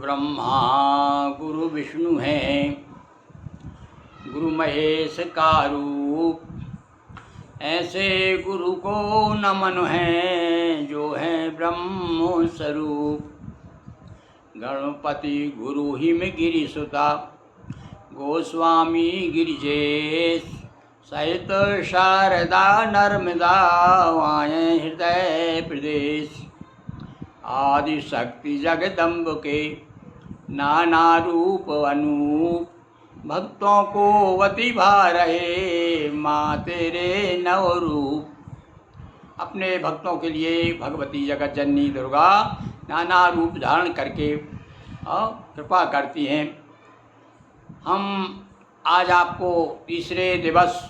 ब्रह्मा गुरु विष्णु हैं, गुरु महेश का रूप। ऐसे गुरु को नमन है जो है ब्रह्म स्वरूप। गणपति गुरु हिम गिरिसुता, गोस्वामी गिरिजेश, सहित शारदा नर्मदा वाये हृदय प्रदेश। आदि शक्ति जगदम्ब के नाना रूप अनूप, भक्तों को वती भा रहे माँ तेरे नव रूप। अपने भक्तों के लिए भगवती जगत जननी दुर्गा नाना रूप धारण करके कृपा करती हैं। हम आज आपको तीसरे दिवस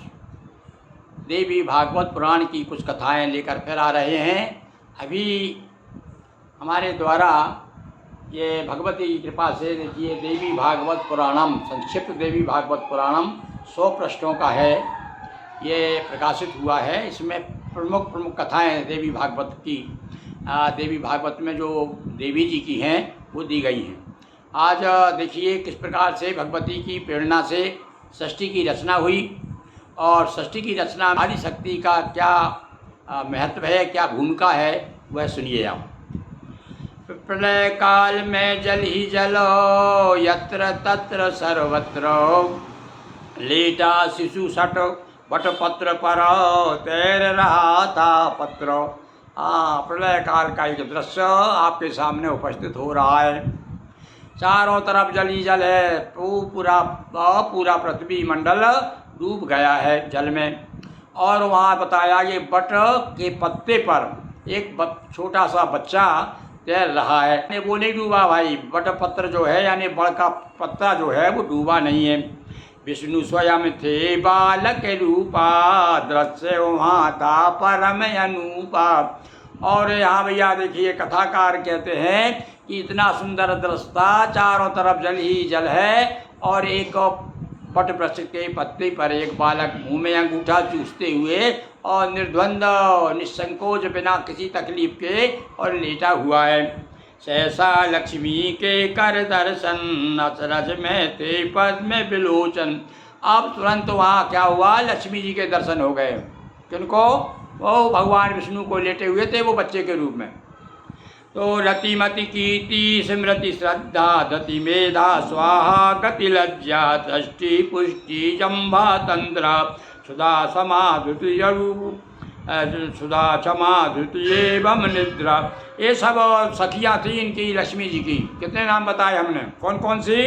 देवी भागवत पुराण की कुछ कथाएं लेकर फिर आ रहे हैं। अभी हमारे द्वारा ये भगवती की कृपा से देखिए देवी भागवत पुराणम, संक्षिप्त देवी भागवत पुराणम 100 पृष्ठों का है, ये प्रकाशित हुआ है। इसमें प्रमुख कथाएं देवी भागवत की, देवी भागवत में जो देवी जी की हैं वो दी गई हैं। आज देखिए किस प्रकार से भगवती की प्रेरणा से षष्ठी की रचना हुई और षष्ठी की रचना आदि शक्ति का क्या महत्व है, क्या भूमिका है, वह सुनिए आप। प्रलय काल में जल ही जलो, यत्र तत्र सर्वत्र, लेटा शिशु सट बट पत्र पर, तैर रहा था पत्र। प्रलय काल का एक दृश्य आपके सामने उपस्थित हो रहा है। चारों तरफ जल ही जल है, पूरा पृथ्वी मंडल डूब गया है जल में। और वहाँ बताया ये बट के पत्ते पर एक छोटा सा बच्चा तैर रहा है। वो नहीं डूबा भाई, बट पत्र जो है यानी बड़ का पत्ता जो है वो डूबा नहीं है। विष्णु स्वयं थे बालक रूपा, दृश्य वहाँ था परम अनूपा। और यहाँ भैया देखिए कथाकार कहते हैं कि इतना सुंदर दृश्य था, चारों तरफ जल ही जल है और एक बट वृक्ष के पत्ते पर एक बालक मुंह में अंगूठा चूसते हुए और निर्द्वंद निसंकोच बिना किसी तकलीफ के और लेटा हुआ है। सहसा लक्ष्मी के कर दर्शन, अचरज में थे पद्म विलोचन। अब तुरंत वहाँ क्या हुआ, लक्ष्मी जी के दर्शन हो गए। किनको? वो भगवान विष्णु को लेटे हुए थे वो बच्चे के रूप में। तो रतिमति कीर्ति स्मृति श्रद्धा, धति मेधा स्वाहा गति लज्जा, दृष्टि पुष्टि जम्भा तंद्रा, सुधा समाधुति सुधा क्षमाधुति एवं निद्रा। ये सब सखियाँ थी इनकी लक्ष्मी जी की। कितने नाम बताए हमने, कौन कौन सी?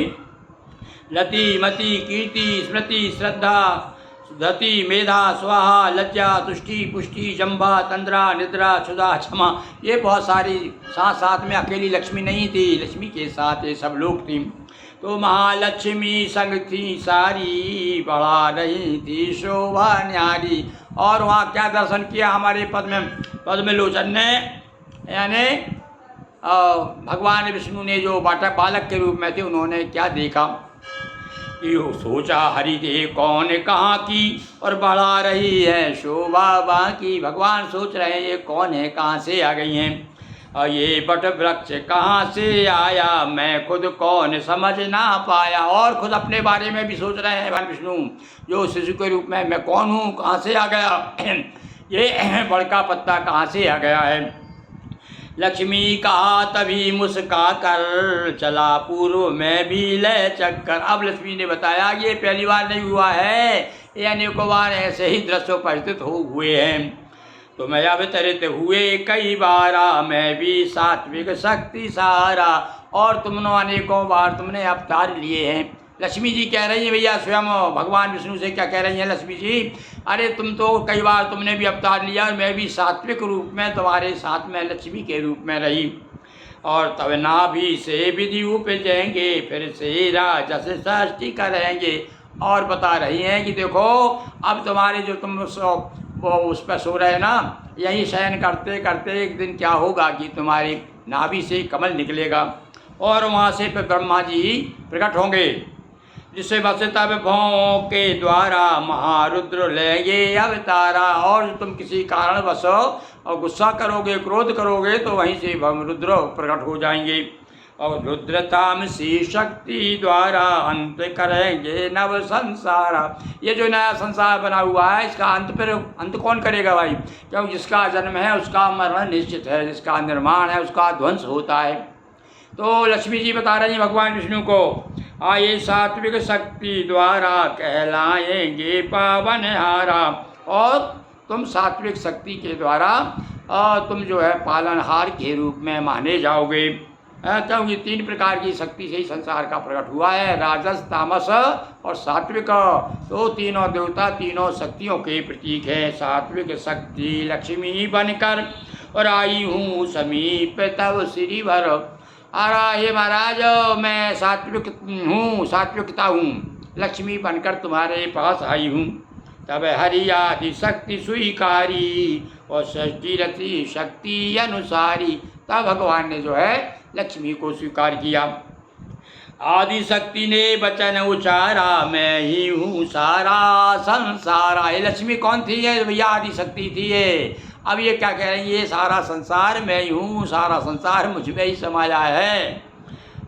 रति मति कीर्ति स्मृति श्रद्धा, धति मेधा स्वाहा लज्जा तुष्टि पुष्टि जम्भा तंद्रा निद्रा क्षुधा क्षमा। ये बहुत सारी साथ में अकेली लक्ष्मी नहीं थी, लक्ष्मी के साथ ये सब लोग थी। तो महालक्ष्मी संग थी सारी, बढ़ा रही थी शोभा न्यारी। और वहाँ क्या दर्शन किया हमारे पद्मलोचन ने, यानी भगवान विष्णु ने जो बालक के रूप में थे उन्होंने क्या देखा। यो सोचा हरि दे कौन कहाँ की, और बढ़ा रही है शोभा बाकी। भगवान सोच रहे हैं ये कौन है, कहाँ से आ गई हैं, और ये बट वृक्ष कहाँ से आया, मैं खुद कौन समझ ना पाया। और खुद अपने बारे में भी सोच रहे हैं भगवान विष्णु, जो शिशु के रूप में मैं कौन हूँ, कहाँ से आ गया, ये बड़का पत्ता कहाँ से आ गया है। लक्ष्मी कहा तभी मुस्का कर, चला पूर्व में भी ले चक्कर। अब लक्ष्मी ने बताया ये पहली बार नहीं हुआ है, ये अनेकों बार ऐसे ही दृश्य उपस्थित हुए हैं। तो मैं अवतरित हुए कई बारा, मैं भी सात्विक शक्ति सारा। और तुमने अनेकों बार तुमने अवतार लिए हैं। लक्ष्मी जी कह रही है भैया, स्वयं भगवान विष्णु से क्या कह रही हैं लक्ष्मी जी, अरे तुम तो कई बार तुमने भी अवतार लिया और मैं भी सात्विक रूप में तुम्हारे साथ में लक्ष्मी के रूप में रही। और तब नाभि से विधि उपजेंगे, फिर से राजस षष्ठी करेंगे। और बता रही हैं कि देखो अब तुम्हारे जो तुम वो उस पर सो रहे ना, यही शयन करते करते एक दिन क्या होगा कि तुम्हारी नाभि से कमल निकलेगा और वहाँ से फिर ब्रह्मा जी प्रकट होंगे, जिससे बस तब भौं के द्वारा महारुद्र लेंगे अवतारा। और तुम किसी कारणवश और गुस्सा करोगे, क्रोध करोगे तो वहीं से रुद्र प्रकट हो जाएंगे। और रुद्रतामसी शक्ति द्वारा अंत करेंगे नव संसारा। ये जो नया संसार बना हुआ है इसका अंत कौन करेगा भाई? क्योंकि जिसका जन्म है उसका मरण निश्चित है, जिसका निर्माण है उसका ध्वंस होता है। तो लक्ष्मी जी बता रही हैं भगवान विष्णु को, आये सात्विक शक्ति द्वारा कहलाएंगे पावनहारा। और तुम सात्विक शक्ति के द्वारा तुम जो है पालनहार के रूप में माने जाओगे। क्योंकि 3 प्रकार की शक्ति से ही संसार का प्रकट हुआ है, राजस, तामस और सात्विक। तो तीनों देवता तीनों शक्तियों के प्रतीक है। सात्विक शक्ति लक्ष्मी बनकर और आई हूँ समीप तब श्री भर। अरे हे महाराज, मैं सात्विक हूँ, सात्विकता हूँ, लक्ष्मी बनकर तुम्हारे पास आई हूँ। तब हरि आदि शक्ति स्वीकारी और षष्ठी रति शक्ति अनुसारी। तब भगवान ने जो है लक्ष्मी को स्वीकार किया। आदि शक्ति ने वचन उचारा, मैं ही हूँ सारा संसारा। ये लक्ष्मी कौन थी? ये भैया आदि शक्ति थी ये। अब ये क्या कह रही है? ये सारा संसार मैं ही हूँ, सारा संसार मुझ में ही समाया है।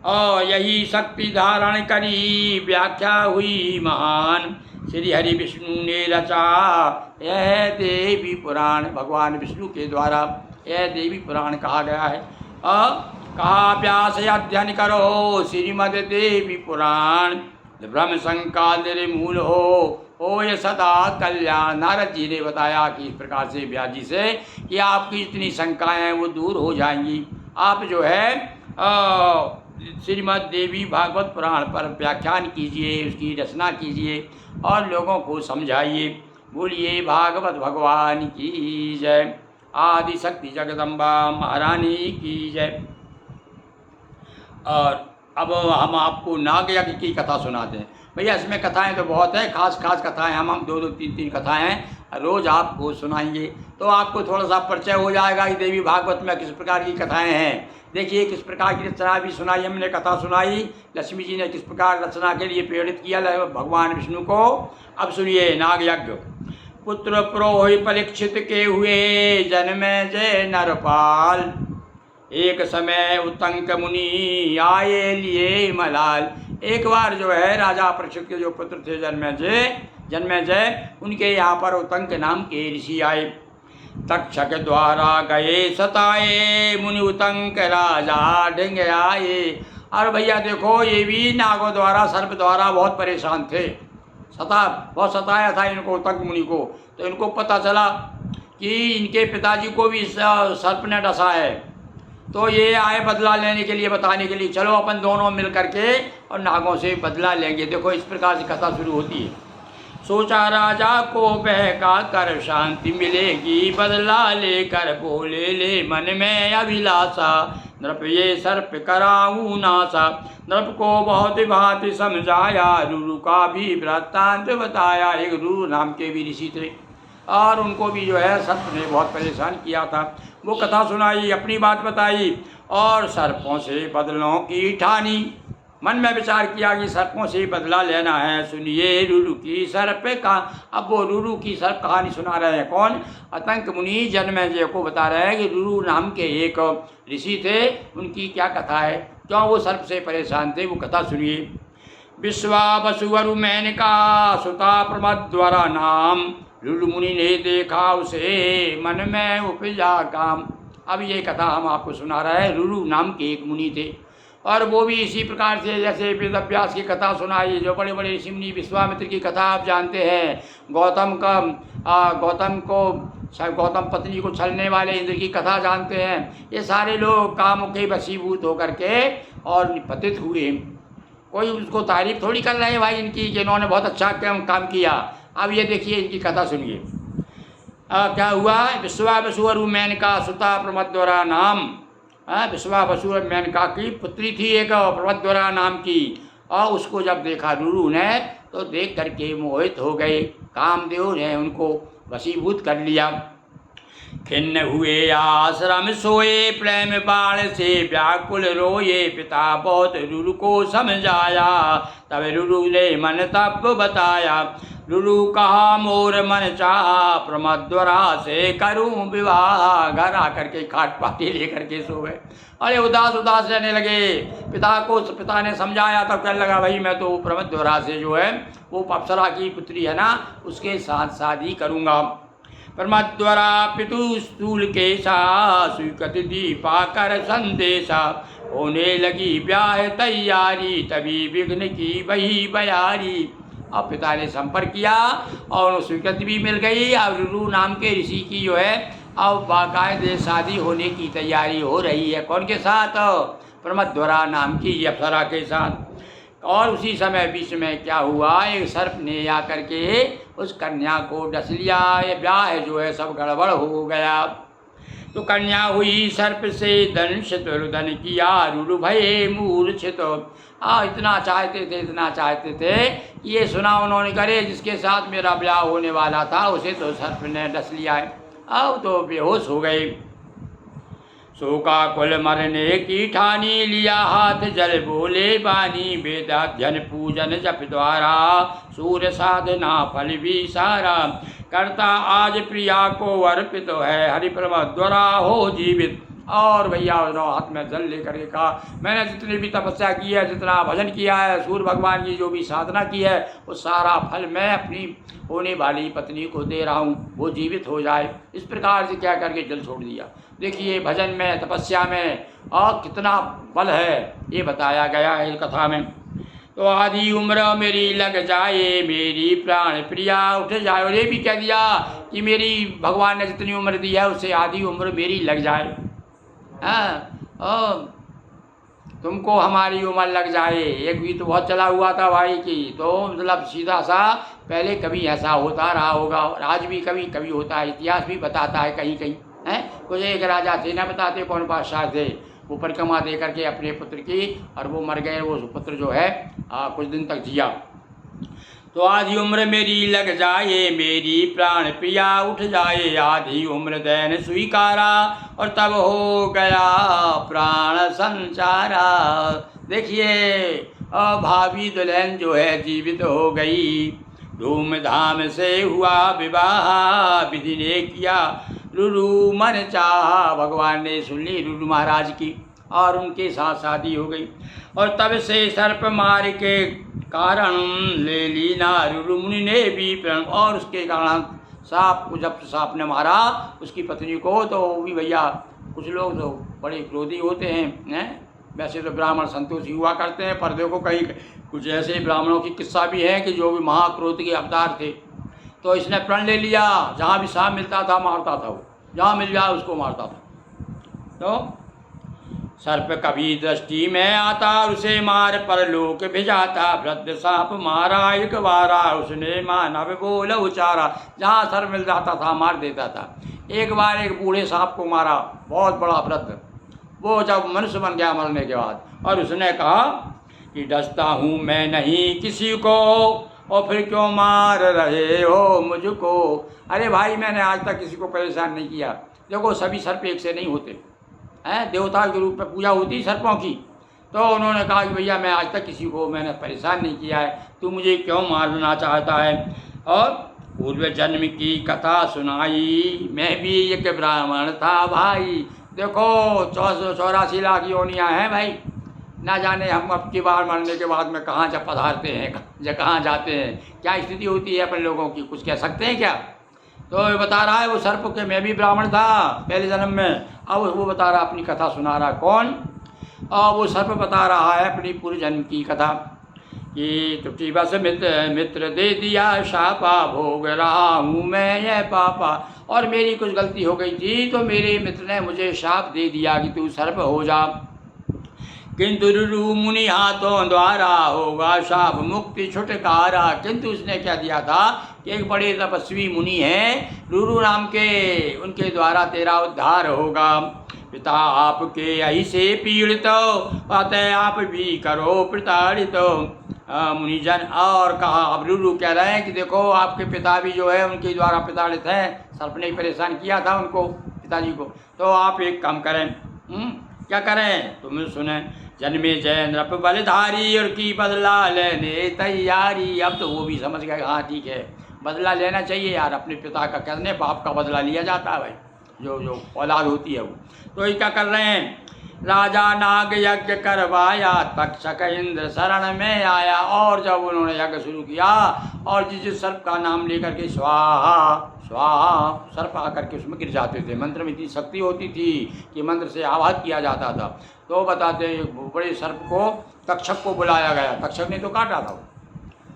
और यही शक्ति धारण करी व्याख्या हुई महान, श्री हरि विष्णु ने रचा यह देवी पुराण। भगवान विष्णु के द्वारा यह देवी पुराण कहा गया है। कहा व्यास अध्ययन करो श्रीमद देवी पुराण, ब्रह्म शंका निर्मूल हो ये सदा कल्याण। नारद जी ने बताया कि इस प्रकार से व्यास जी से कि आपकी जितनी शंकाएं हैं वो दूर हो जाएंगी। आप जो है श्रीमद देवी भागवत पुराण पर व्याख्यान कीजिए, उसकी रचना कीजिए और लोगों को समझाइए। बोलिए भागवत भगवान की जय। आदि शक्ति जगदम्बा महारानी की जय। और अब हम आपको नाग यज्ञ की कथा सुनाते हैं। भैया इसमें कथाएं तो बहुत हैं, खास कथाएं हम 2-2, 3-3 कथाएं रोज़ आपको सुनाएंगे। तो आपको थोड़ा सा परिचय हो जाएगा कि देवी भागवत में किस प्रकार की कथाएं हैं। देखिए किस प्रकार की रचना भी सुनाई, हमने कथा सुनाई, लक्ष्मी जी ने किस प्रकार रचना के लिए प्रेरित किया भगवान विष्णु को। अब सुनिए नाग यज्ञ। पुत्र पुरोहित परीक्षित के हुए जन्मे जय नरपाल, एक समय उत्तंक मुनि आए लिए मलाल। एक बार जो है राजा परीक्षित के जो पुत्र थे जन्मेजय, उनके यहाँ पर उत्तंक नाम के ऋषि आए। तक्षक द्वारा गए सताए, मुनि उत्तंक राजा ढंग आए। और भैया देखो ये भी नागों द्वारा सर्प द्वारा बहुत परेशान थे, बहुत सताया था इनको उत्तंक मुनि को। तो इनको पता चला कि इनके पिताजी को भी सर्प ने डसा है। तो ये आए बदला लेने के लिए, बताने के लिए, चलो अपन दोनों मिल करके और नागों से बदला लेंगे। देखो इस प्रकार से कथा शुरू होती है। सोचा राजा को बहका कर शांति मिलेगी, बदला लेकर बोले ले मन में अभिलाषा, नृप ये सर्प कराऊं नासा। नृप को बहुत भांति समझाया, रुरु का भी वृत्तांत बताया। एक रुरु नाम के भी ऋषि थे और उनको भी जो है सर्प ने बहुत परेशान किया था। वो कथा सुनाई, अपनी बात बताई और सर्पों से बदलों की ठानी। मन में विचार किया कि सर्पों से बदला लेना है। सुनिए रुरु की सर्प का। अब वो रुरु की सर्प कहानी सुना रहे हैं। कौन? उत्तंक मुनि जन्मेजय को बता रहे हैं कि रुरु नाम के एक ऋषि थे, उनकी क्या कथा है, क्यों वो सर्प से परेशान थे, वो कथा सुनिए। विश्वावसुवरु मेनका सुता प्रमद्वरा नाम, रुरु मुनि ने देखा उसे मन में उपजा काम। अब ये कथा हम आपको सुना रहे हैं। रुरु नाम के एक मुनि थे और वो भी इसी प्रकार से जैसे वेदव्यास की कथा सुनाई, जो बड़े बड़े ऋषि मुनि, विश्वामित्र की कथा आप जानते हैं, गौतम पत्नी को छलने वाले इंद्र की कथा जानते हैं। ये सारे लोग काम के वशीभूत होकर के और पतित हुए। कोई उसको तारीफ थोड़ी कर रहे हैं भाई इनकी कि इन्होंने बहुत अच्छा काम किया। अब ये देखिए इनकी कथा सुनिए। क्या हुआ? विश्वावसुवरु मेनका सुता प्रमद्वरा नाम। विश्वावसुवर मेनका की पुत्री थी एक प्रमद्वरा नाम की, और उसको जब देखा रुरु ने तो देख करके मोहित हो गए। कामदेव ने उनको वशीभूत कर लिया। खिन्न हुए आश्रम सोए, प्रेम बाण से व्याकुल रोए, पिता बहुत रुरु को समझाया, तब रुरु ने मन तप बताया। रुरु कहा मोर मन चाहा, प्रमद्वरा से करूं विवाह। घर आकर के खाट पाटी लेकर के सो गए। अरे उदास उदास रहने लगे। पिता ने समझाया, तब कहने लगा भाई मैं तो प्रमद्वरा से जो है वो अप्सरा की पुत्री है ना, उसके साथ शादी करूँगा। प्रमद्वरा पितु स्थूल केशा, स्वीकृत दीपा कर संदेशा, होने लगी ब्याह तैयारी, तभी विघ्न की वही बयारी। अब पिता ने संपर्क किया और स्वीकृति भी मिल गई। अब रुरु नाम के ऋषि की जो है अब बाकायदे शादी होने की तैयारी हो रही है। कौन के साथ? प्रमद्वरा नाम की अप्सरा के साथ। और उसी समय बीच में क्या हुआ, एक सर्प ने आकर के उस कन्या को डस लिया। ये ब्याह जो है सब गड़बड़ हो गया। तो कन्या हुई सर्प से दंशित, रुदन किया रुरु भये मूर्छित। इतना चाहते थे कि ये सुना उन्होंने करे जिसके साथ मेरा ब्याह होने वाला था उसे तो सर्प ने डस लिया है। अब तो बेहोश हो गए। शोकाकुल मरने की ठानी, लिया हाथ जल बोले बानी, वेदाध्यन पूजन जप द्वारा, सूर्य साधना फल भी सारा, करता आज प्रिया को अर्पित है, हरि प्रमद्वरा हो जीवित। और भैया हाथ में जल लेकर के कहा मैंने जितनी भी तपस्या की है, जितना भजन किया है, सूर्य भगवान की जो भी साधना की है, वो सारा फल मैं अपनी होने वाली पत्नी को दे रहा हूँ, वो जीवित हो जाए। इस प्रकार से क्या करके जल छोड़ दिया। देखिए भजन में, तपस्या में और कितना बल है ये बताया गया है कथा में। तो आधी उम्र मेरी लग जाए, मेरी प्राण प्रिया उठ जाए। और ये भी कह दिया कि मेरी भगवान ने जितनी उम्र दी है उससे आधी उम्र मेरी लग जाए। तुमको हमारी उम्र लग जाए। एक भी तो बहुत चला हुआ था भाई की, तो मतलब सीधा सा पहले कभी ऐसा होता रहा होगा और आज भी कभी कभी होता है। इतिहास भी बताता है कहीं कहीं है। कुछ एक राजा थे, ना बताते कौन बादशाह थे, वो परिक्रमा दे करके अपने पुत्र की और वो मर गए। वो पुत्र जो है कुछ दिन तक जिया। तो आधी उम्र मेरी लग जाए, मेरी प्राण प्रिया उठ जाए, आधी उम्र दैन स्वीकारा, और तब हो गया प्राण संचारा। देखिए भाभी दुल्हन जो है जीवित हो गई। धूमधाम से हुआ विवाह, विधि ने किया रुरु मन चाहा। भगवान ने सुन ली रुरु महाराज की और उनके साथ शादी हो गई। और तब से सर्प मार के कारण ले ली ना रुरु मुनि ने भी प्रण। और उसके कारण सांप को, जब सांप ने मारा उसकी पत्नी को, तो वो भी भैया कुछ लोग तो बड़े क्रोधी होते हैं। वैसे तो ब्राह्मण संतोषी हुआ करते हैं, पर देखो कहीं कुछ ऐसे ब्राह्मणों की किस्सा भी है कि जो भी महाक्रोध के अवतार थे। तो इसने प्रण ले लिया, जहाँ भी सांप मिलता था मारता था, वो जहाँ मिल जाए उसको मारता था। तो सर्प कभी दृष्टि में आता, उसे मार पर लोक भिजाता। वृद्ध सांप मारा एक बारा, उसने मानव बोल उचारा। जहाँ सर्प मिल जाता था मार देता था। एक बार एक बूढ़े सांप को मारा, बहुत बड़ा वृद्ध, वो जब मनुष्य बन गया मरने के बाद, और उसने कहा कि डसता हूँ मैं नहीं किसी को, और फिर क्यों मार रहे हो मुझको। अरे भाई मैंने आज तक किसी को परेशान नहीं किया। देखो सभी सर्प एक से नहीं होते हैं, देवता के रूप में पूजा होती सर्पों की। तो उन्होंने कहा कि भैया मैं आज तक किसी को मैंने परेशान नहीं किया है, तू मुझे क्यों मारना चाहता है। और पूर्व जन्म की कथा सुनाई, मैं भी एक ब्राह्मण था भाई। देखो 84 लाख योनियाँ हैं भाई, ना जाने हम अब की बार मरने के बाद में कहाँ जब पधारते हैं, कहाँ जाते हैं, क्या स्थिति होती है अपन लोगों की, कुछ कह सकते हैं क्या। तो ये बता रहा है वो सर्प के मैं भी ब्राह्मण था पहले जन्म में। अब वो बता रहा, अपनी कथा सुना रहा। कौन? और वो सर्प बता रहा है अपनी पूर्व जन्म की कथा कि त्रुटि बस मित्र दे दिया शापा, भोग रहा हूँ मैं ये पापा। और मेरी कुछ गलती हो गई थी तो मेरे मित्र ने मुझे शाप दे दिया कि तू सर्प हो जा। किंतु रुरु मुनि हाथों द्वारा होगा शाप मुक्ति छुटकारा। किंतु उसने क्या दिया था कि एक बड़े तपस्वी मुनि हैं रुरु नाम के, उनके द्वारा तेरा उद्धार होगा। पिता आपके यही से पीड़ित, अतः आप भी करो प्रताड़ित मुनिजन। और कहा, अब रुरु कह रहे हैं कि देखो आपके पिता भी जो है उनके द्वारा प्रताड़ित हैं, सर्प ने परेशान किया था उनको पिताजी को। तो आप एक काम करें, क्या करें, तुम सुने, जन्मे जय नृप बलधारी और की बदला लेने तैयारी। अब तो वो भी समझ गए, हाँ ठीक है, बदला लेना चाहिए यार, अपने पिता का कहने बाप का बदला लिया जाता है भाई, जो औलाद होती है वो। तो ये क्या कर रहे हैं, राजा नाग यज्ञ करवाया, तक्षक इंद्र शरण में आया। और जब उन्होंने यज्ञ शुरू किया और जिस सर्प का नाम लेकर के स्वाहा स्वाहा, सर्प आकर के उसमें गिर जाते थे। मंत्र में इतनी शक्ति होती थी कि मंत्र से आवाज किया जाता था। तो बताते बड़े सर्प को तक्षक को बुलाया गया, तक्षक ने तो काटा था।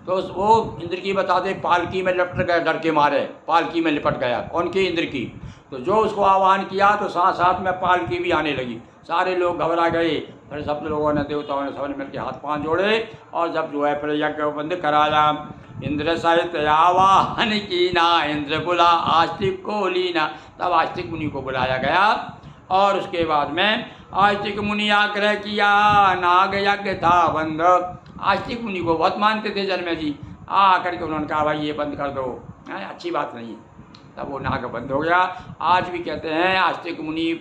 तो वो इंद्र की बताते पालकी में लपट गया, डर के मारे पालकी में लिपट गया। कौन की, इंद्र की। तो जो उसको आह्वान किया तो साथ साथ में पालकी भी आने लगी। सारे लोग घबरा गए, फिर सब लोगों ने, देवताओं ने सबने मिलकर हाथ पांव जोड़े और जब जो है फिर यज्ञ बंद कराया। इंद्र सहित आवाहन की ना, इंद्र बुला आस्तिक को लीना। तब आस्तिक मुनि को बुलाया गया और उसके बाद में आस्तिक मुनि आग्रह किया, नाग यज्ञ था बंद। आस्तिक मुनि को बहुत मानते थे जन्मे जी, आकर के उन्होंने कहा भाई ये बंद कर दो, अच्छी बात नहीं। तब वो नाग बंद हो गया। आज भी कहते हैं आस्तिक मुनि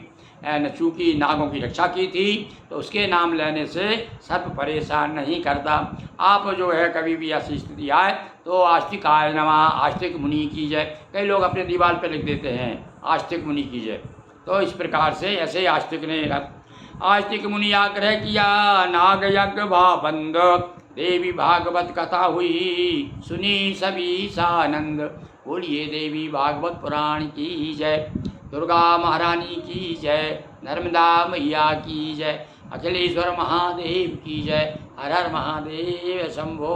ने चूँकि नागों की रक्षा की थी तो उसके नाम लेने से सर्प परेशान नहीं करता। आप जो है कभी भी ऐसी स्थिति आए तो आस्तिकाय नमः, आस्तिक मुनि की जय। कई लोग अपने दीवार पर लिख देते हैं आस्तिक मुनि की जय। तो इस प्रकार से ऐसे आस्तिक ने, आस्तिक मुनि आग्रह किया, नाग यज्ञ भा बंद, देवी भागवत कथा हुई सुनी सभी सानंद। बोलिए देवी भागवत पुराण की जय, दुर्गा महारानी की जय, नर्मदा मैया की जय, अखिलेश्वर महादेव की जय। हर हर महादेव शंभो।